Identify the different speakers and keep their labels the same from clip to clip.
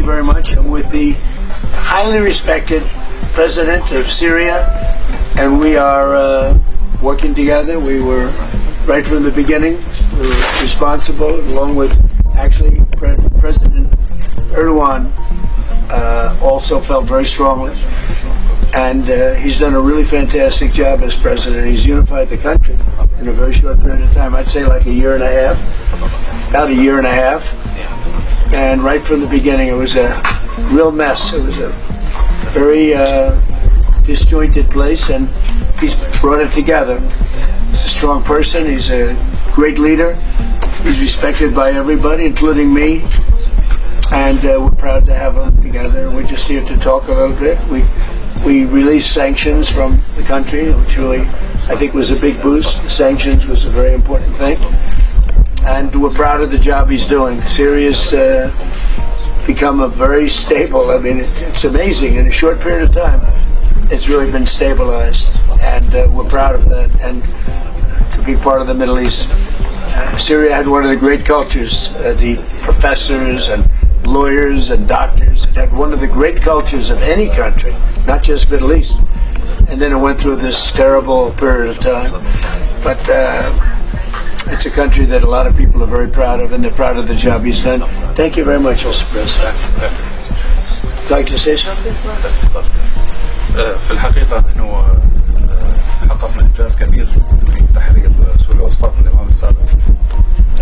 Speaker 1: you very much. I'm with the highly respected president of Syria, and we are working together. We were, right from the beginning, we were responsible, along with actually President Erdogan also felt very strongly. And he's done a really fantastic job as president. He's unified the country in a very short period of time. I'd say like a year and a half, about a year and a half. And right from the beginning, it was a real mess. It was a very disjointed place, and he's brought it together. He's a strong person. He's a great leader. He's respected by everybody, including me. And we're proud to have him together. We're just here to talk a little bit. We released sanctions from the country, which really, I think, was a big boost. The sanctions was a very important thing. And we're proud of the job he's doing. Syria's become a very stable, I mean, it's amazing. In a short period of time, it's really been stabilized. And we're proud of that. And to be part of the Middle East. Syria had one of the great cultures, the professors and lawyers and doctors. It had one of the great cultures of any country, not just Middle East. And then it went through this terrible period of time. But it's a country that a lot of people are very proud of, and they're proud of the job he's done. Thank you very much, Mr. President. Would you like to say something?
Speaker 2: في الحقيقة أنه حققنا إنجاز كبير في تحرير سوريا وإسقاط النظام السابق.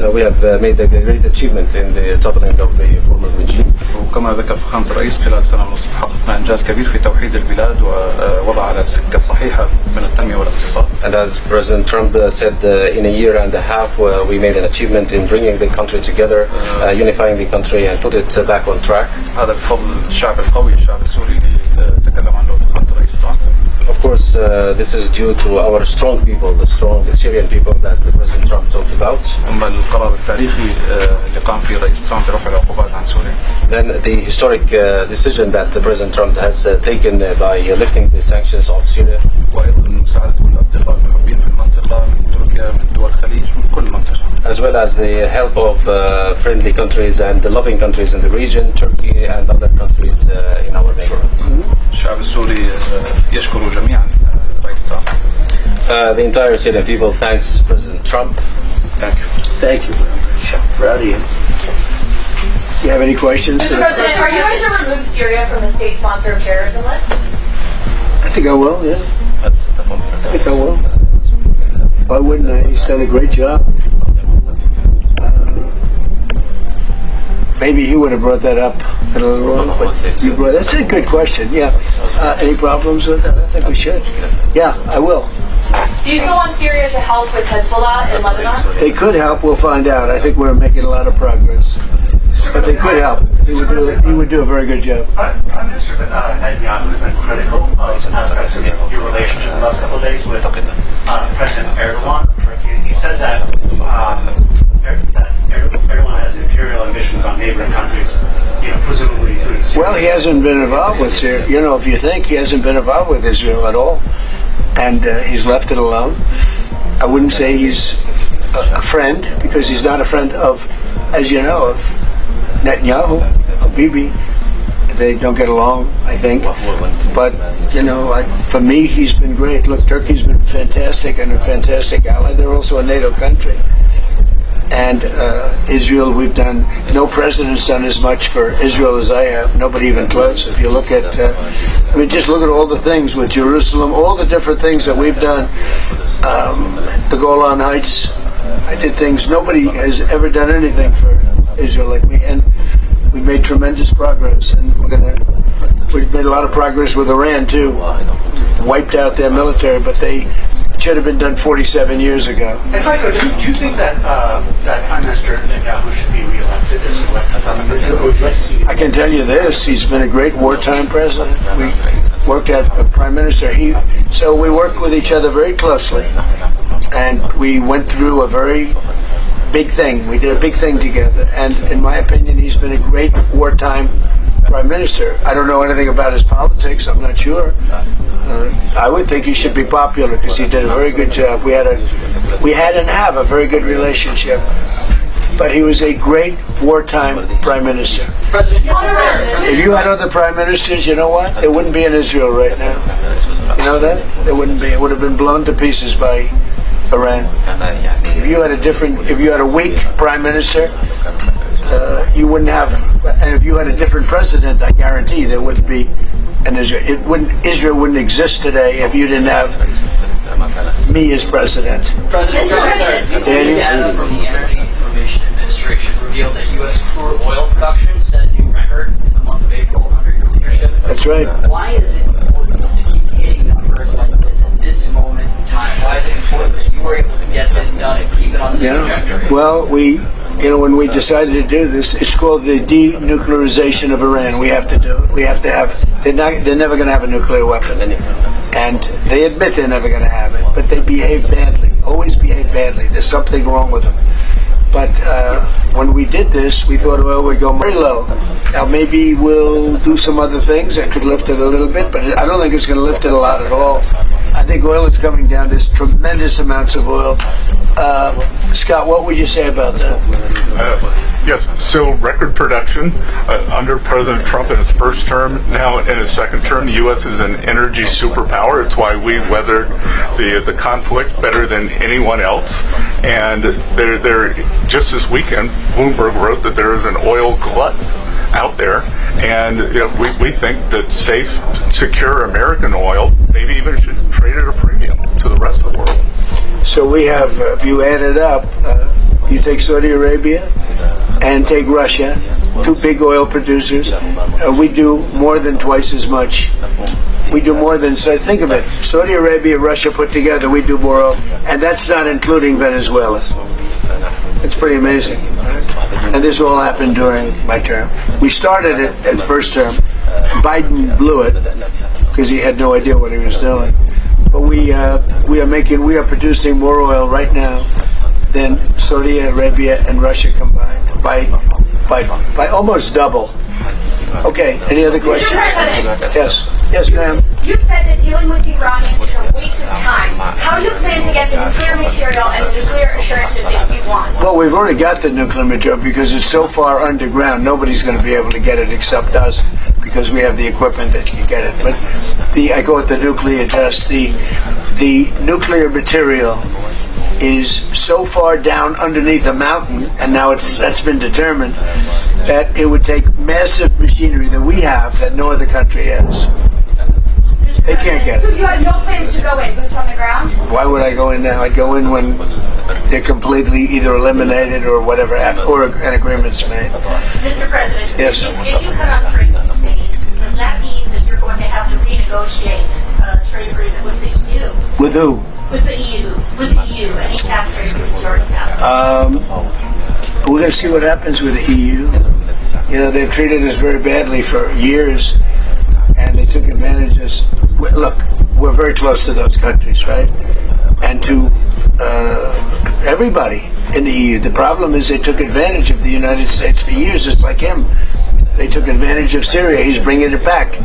Speaker 3: We have made a great achievement in the toppling of the former regime.
Speaker 2: وكما ذكر فخامة الرئيس خلال سنة ونصف حققنا إنجاز كبير في توحيد البلاد ووضع على السكة الصحيحة من التنمية والاقتصاد.
Speaker 3: And as President Trump said, in a year and a half, we made an achievement in bringing the country together, unifying the country and put it back on track.
Speaker 2: هذا بفضل الشعب القوي، الشعب السوري اللي تكلم عنه فخامة الرئيس ترامب.
Speaker 3: Of course, this is due to our strong people, the strong Syrian people that President Trump talked about.
Speaker 2: ثم القرار التاريخي اللي قام فيه الرئيس ترامب برفع العقوبات عن سوريا.
Speaker 3: Then the historic decision that President Trump has taken by lifting the sanctions of Syria.
Speaker 2: وأيضا مساعدة كل الأصدقاء المحبين في المنطقة من تركيا من دول الخليج من كل المنطقة.
Speaker 3: As well as the help of friendly countries and the loving countries in the region, Turkey and other countries in our neighborhood.
Speaker 2: الشعب السوري يشكر جميعا الرئيس ترامب.
Speaker 3: The entire Syrian people thanks President Trump.
Speaker 2: Thank you.
Speaker 1: Thank you very much. I'm proud of you. Do you have any questions?
Speaker 4: Mr. President, are you going to remove Syria from the state-sponsored terrorism list?
Speaker 1: I think I will, yeah. I think I will. Why wouldn't I? He's done a great job. Maybe he would have brought that up a little wrong, but you brought, that's a good question, yeah. Any problems with that? I think we should. Yeah, I will.
Speaker 4: Do you still want Syria to help with Hezbollah in Lebanon?
Speaker 1: They could help, we'll find out. I think we're making a lot of progress. But they could help. He would do a very good job.
Speaker 5: Prime Minister Netanyahu has been critical of aspects of your relationship the last couple of days with President Erdogan of Turkey. He said that Erdogan has imperial ambitions on neighboring countries, presumably including Syria.
Speaker 1: Well, he hasn't been involved with Syria. If you think, he hasn't been involved with Israel at all. And he's left it alone. I wouldn't say he's a friend, because he's not a friend of, as you know, of Netanyahu, of Bibi. They don't get along, I think. But, for me, he's been great. Look, Turkey's been fantastic and a fantastic ally. They're also a NATO country. And Israel, we've done, no president's done as much for Israel as I have, nobody even close. If you look at, just look at all the things with Jerusalem, all the different things that we've done. The Golan Heights, I did things, nobody has ever done anything for Israel like me. And we've made tremendous progress. And we've made a lot of progress with Iran too. Wiped out their military, but it should have been done 47 years ago.
Speaker 5: If I could, do you think that Prime Minister Netanyahu should be re-elected as
Speaker 1: I can tell you this, he's been a great wartime president. We worked at Prime Minister. So we worked with each other very closely. And we went through a very big thing. We did a big thing together. And in my opinion, he's been a great wartime Prime Minister. I don't know anything about his politics. I'm not sure. I would think he should be popular because he did a very good job. We had and have a very good relationship. But he was a great wartime Prime Minister.
Speaker 4: President,
Speaker 1: If you had other prime ministers, you know what? It wouldn't be in Israel right now. You know that? It wouldn't be. It would have been blown to pieces by Iran. If you had a weak prime minister, you wouldn't have. And if you had a different president, I guarantee there wouldn't be an Israel. Israel wouldn't exist today if you didn't have me as president.
Speaker 6: President Trump, data from the Energy Information Administration revealed that U.S. crude oil production set a new record in the month of April under your leadership.
Speaker 1: That's right.
Speaker 6: Why is it important to keep hitting numbers like this at this moment in time? Why is it important that you were able to get this done and keep it on this trajectory?
Speaker 1: Well, when we decided to do this, it's called the denuclearization of Iran. We have to do it. We have to have. They're never going to have a nuclear weapon, and they admit they're never going to have it. But they behave badly. Always behave badly. There's something wrong with them. But when we did this, we thought oil would go very low. Now maybe we'll do some other things that could lift it a little bit, but I don't think it's going to lift it a lot at all. I think oil is coming down. There's tremendous amounts of oil. Scott, what would you say about that?
Speaker 7: Yes, so record production under President Trump in his first term. Now in his second term, the U.S. is an energy superpower. It's why we weathered the conflict better than anyone else. And there, just this weekend, Bloomberg wrote that there is an oil glut out there, and we think that safe, secure American oil maybe even should trade at a premium to the rest of the world.
Speaker 1: So we have, if you add it up, you take Saudi Arabia and take Russia, two big oil producers, we do more than twice as much. We do more than, so think of it, Saudi Arabia, Russia put together, we do more oil, and that's not including Venezuela. It's pretty amazing. And this all happened during my term. We started it at first term. Biden blew it because he had no idea what he was doing. But we are producing more oil right now than Saudi Arabia and Russia combined by almost double. Okay, any other questions? Yes, ma'am.
Speaker 4: You've said that dealing with the Iranians is a waste of time. How do you plan to get the nuclear material and the nuclear assurances that you want?
Speaker 1: Well, we've already got the nuclear material because it's so far underground, nobody's going to be able to get it except us because we have the equipment that can get it. But I call it the nuclear dust. The nuclear material is so far down underneath a mountain, and now that's been determined, that it would take massive machinery that we have that no other country has. They can't get
Speaker 4: So
Speaker 1: it.
Speaker 4: you have no plans to go in, boots on the ground?
Speaker 1: Why would I go in now? I'd go in when they're completely either eliminated or whatever happens, or an agreement's made.
Speaker 4: Mr. President,
Speaker 1: Yes.
Speaker 4: if you cut off trade with Spain, does that mean that you're going to have to renegotiate a trade agreement with the EU?
Speaker 1: With who?
Speaker 4: With the EU, any past trade agreements you already have?
Speaker 1: We're going to see what happens with the EU. You know, they've treated us very badly for years, and they took advantage of us. Look, we're very close to those countries, right? And to everybody in the EU. The problem is they took advantage of the United States for years. It's like him. They took advantage of Syria. He's bringing it back.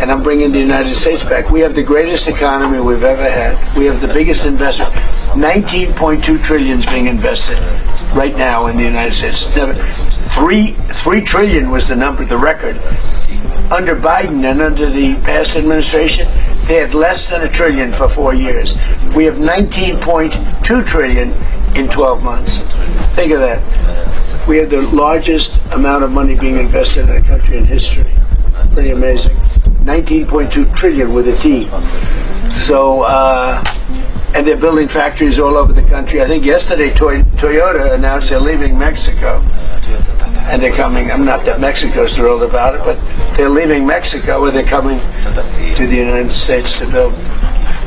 Speaker 1: And I'm bringing the United States back. We have the greatest economy we've ever had. We have the biggest investment. 19.2 trillion is being invested right now in the United States. 3 trillion was the record. Under Biden and under the past administration, they had less than $1 trillion for 4 years. We have 19.2 trillion in 12 months. Think of that. We have the largest amount of money being invested in a country in history. Pretty amazing. 19.2 trillion with a T. So, and they're building factories all over the country. I think yesterday Toyota announced they're leaving Mexico. And they're coming, I'm not that Mexico's thrilled about it, but they're leaving Mexico and they're coming to the United States to build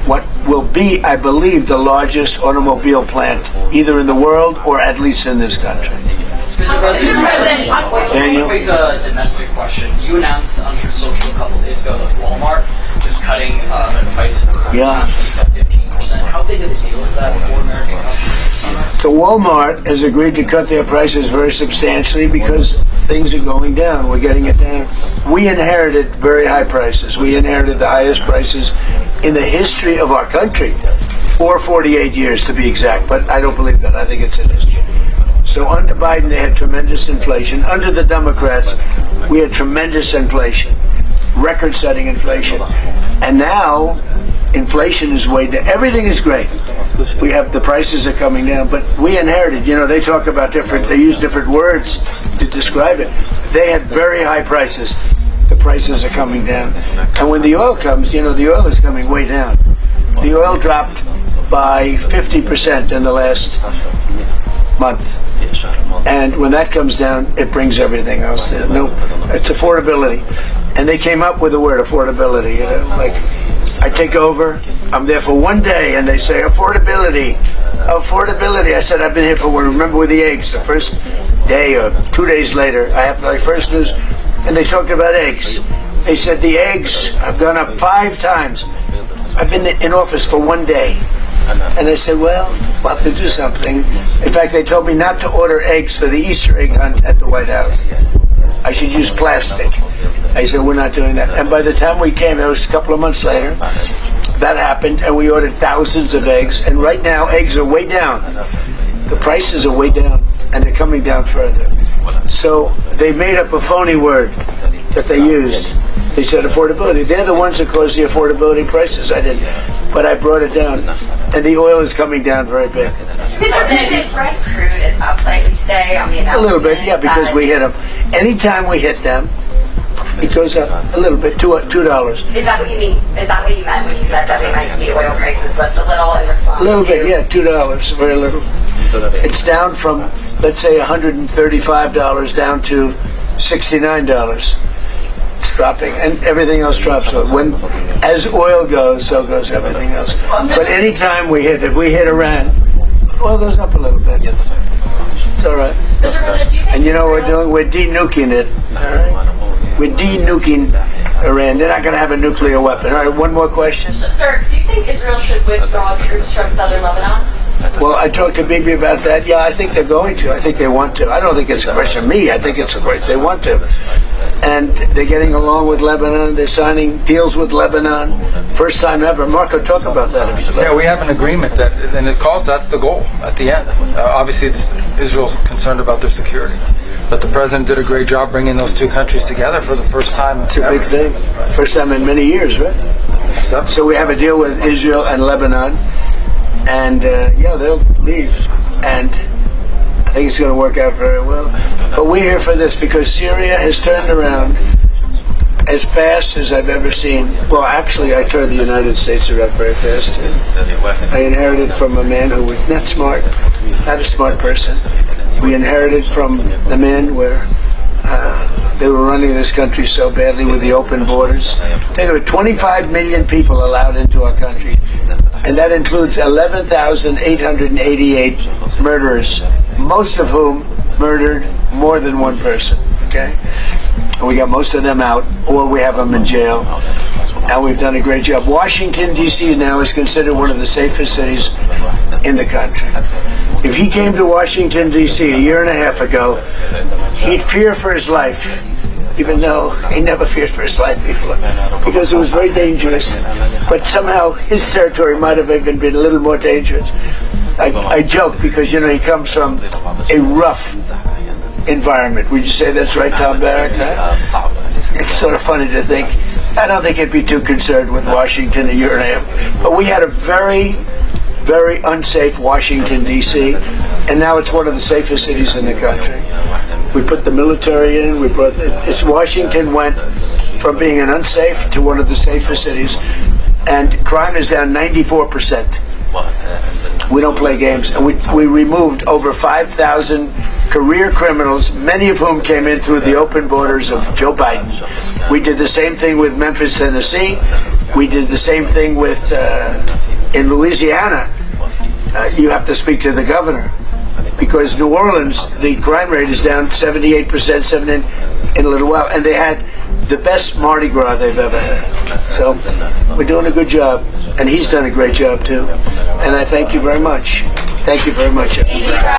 Speaker 1: what will be, I believe, the largest automobile plant either in the world or at least in this country.
Speaker 6: Mr. President,
Speaker 1: Daniel?
Speaker 6: quick domestic question. You announced on your social a couple days ago that Walmart is cutting their price by 15%. How big of a deal is that for American customers this summer?
Speaker 1: So Walmart has agreed to cut their prices very substantially because things are going down. We're getting it down. We inherited very high prices. We inherited the highest prices in the history of our country, or 48 years to be exact, but I don't believe that. I think it's in history. So under Biden, they had tremendous inflation. Under the Democrats, we had tremendous inflation, record-setting inflation. And now, inflation is way down. Everything is great. We have, the prices are coming down, but we inherited, they talk about they use different words to describe it. They had very high prices. The prices are coming down. And when the oil comes, the oil is coming way down. The oil dropped by 50% in the last month. And when that comes down, it brings everything else down. No, it's affordability. And they came up with the word affordability. Like, I take over, I'm there for one day, and they say, affordability. I said, I've been here for, remember with the eggs, the first day or 2 days later, I have my first news, and they talked about eggs. They said the eggs have gone up 5 times. I've been in office for one day. And I said, well, we'll have to do something. In fact, they told me not to order eggs for the Easter egg hunt at the White House. I should use plastic. I said, we're not doing that. And by the time we came, it was a couple of months later, that happened, and we ordered thousands of eggs. And right now, eggs are way down. The prices are way down, and they're coming down further. So they made up a phony word that they used. They said affordability. They're the ones that caused the affordability prices. I didn't. But I brought it down. And the oil is coming down very big.
Speaker 8: Brent crude is up slightly today on the announcement.
Speaker 1: A little bit, yeah, because we hit them. Anytime we hit them, it goes up a little bit, $2.
Speaker 8: Is that what you mean? Is that what you meant when you said that we might see oil prices lift a little in response?
Speaker 1: A little bit, yeah, $2, very little. It's down from, let's say, $135 down to $69. It's dropping, and everything else drops. So as oil goes, so goes everything else. But anytime if we hit Iran, oil goes up a little bit. It's all right.
Speaker 4: Mr. President, do you think
Speaker 1: And what we're doing? We're de-nuking it. All right? We're de-nuking Iran. They're not going to have a nuclear weapon. All right, one more question.
Speaker 4: Sir, do you think Israel should withdraw troops from southern Lebanon?
Speaker 1: Well, I talked to Bibi about that. Yeah, I think they're going to. I think they want to. I don't think it's a question of me. I think it's a question they want to. And they're getting along with Lebanon. They're signing deals with Lebanon. First time ever. Marco, talk about that if you'd like.
Speaker 9: Yeah, we have an agreement that's the goal at the end. Obviously, Israel's concerned about their security. But the president did a great job bringing those two countries together for the first time.
Speaker 1: It's a big thing. First time in many years, right? So we have a deal with Israel and Lebanon. And, they'll leave. And I think it's going to work out very well. But we're here for this because Syria has turned around as fast as I've ever seen. Well, actually, I turned the United States around very fast. I inherited from a man who was not smart, not a smart person. We inherited from the man where they were running this country so badly with the open borders. Think of it, 25 million people allowed into our country. And that includes 11,888 murderers, most of whom murdered more than one person, okay? And we got most of them out, or we have them in jail. And we've done a great job. Washington, D.C. now is considered one of the safest cities in the country. If he came to Washington, D.C. a year and a half ago, he'd fear for his life, even though he never feared for his life before, because it was very dangerous. But somehow his territory might have even been a little more dangerous. I joke because, he comes from a rough environment. Would you say that's right, Tom Barrack? Huh? It's sort of funny to think. I don't think he'd be too concerned with Washington a year and a half. But we had a very, very unsafe Washington, D.C., and now it's one of the safest cities in the country. We put the military in. Washington went from being an unsafe to one of the safest cities, and crime is down 94%. We don't play games, and we removed over 5,000 career criminals, many of whom came in through the open borders of Joe Biden. We did the same thing with Memphis, Tennessee. We did the same thing with in Louisiana. You have to speak to the governor, because New Orleans, the crime rate is down 78% in a little while, and they had the best Mardi Gras they've ever had. So we're doing a good job, and he's done a great job too. And I thank you very much. Thank you very much.